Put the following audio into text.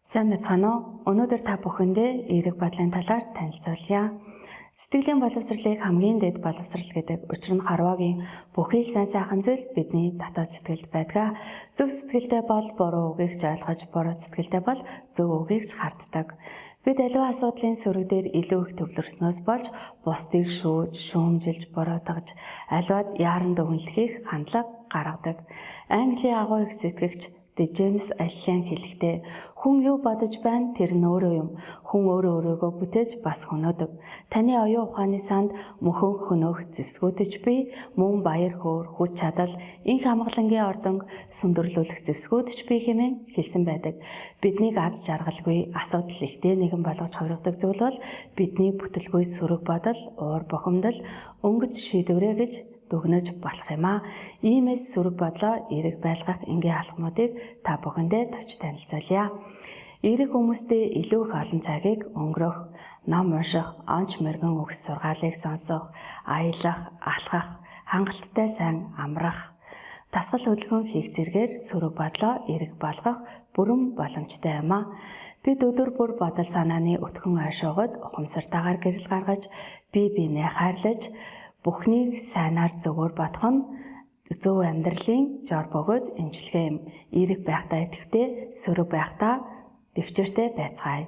Сайн мэцхан уу? Өнөөдөр та бүхэндээ эерэг бодлын талаар танилцуулъя. Сэтгэлийн боловсролыг хамгийн дэд боловсрол гэдэг учир нь харваагийн бүхий л сайн сайхан зүйл бидний дотоод сэтгэлд байдаг. Зөв сэтгэлдээ бол буруу үгийг ч ойлгож, буруу сэтгэлдээ бол зөв үгийг ч харддаг. Бид аливаа асуудлын сөрөг дээр илүү их төвлөрснөөс болж бусдыг шүүж, шүүмжилж, буруутгаж, аливаад яаран дүгнэлтийг хандлага гаргадаг. Английн агуу их сэтгэгч Джеймс Аллен хэлэхдээ хүн юу бодож байна тэр нь өөрөө юм. Хүн өөрөө өөрийгөө бүтээж бас хөнөөдөг. Таны оюун ухааны санд мөхөн хөнөөх зэвсгүүдэж би мөн баяр хөөр, хүч чадал, инх амгалангийн ордонг сүндэрлүүлэх зэвсгүүдэж би хэмээн хэлсэн байдаг. Биднийг аз жаргалгүй асуудал ихтэй нэгэн болгож хувиргадаг зүйл бол бидний бүтэлгүй сөрөг бодол, уур бухимдал, өнгөц шийдвэрээ гэж дүгнэж болох юм аа. Иймээс сөрөг бодлоо эерэг байлгах энгийн алхмуудыг та бүхэндээ товч танилцуулъя. Эерэг хүмүүстэй илүү их олон цагийг өнгөрөх, ном унших, онч мэргэн үгс сургаалыг сонсох, аялах, алхах, хангалттай сайн амрах, тасгал хөдөлгөөн хийх зэргээр сөрөг бодлоо эерэг болгох бүрэн боломжтой юм аа. Бид өдөр бүр бодол санааны өтгөн ойшоогод ухамсартайгаар гэрэл гаргаж, бие биенээ хайрлаж, бүхнийг сайнаар зөвөр бодох нь зөв амьдралын жор бөгөөд эмчилгээ юм. Эерэг байхдаа идэвхтэй, сөрөг байхдаа дэвчээртэй байцгаая.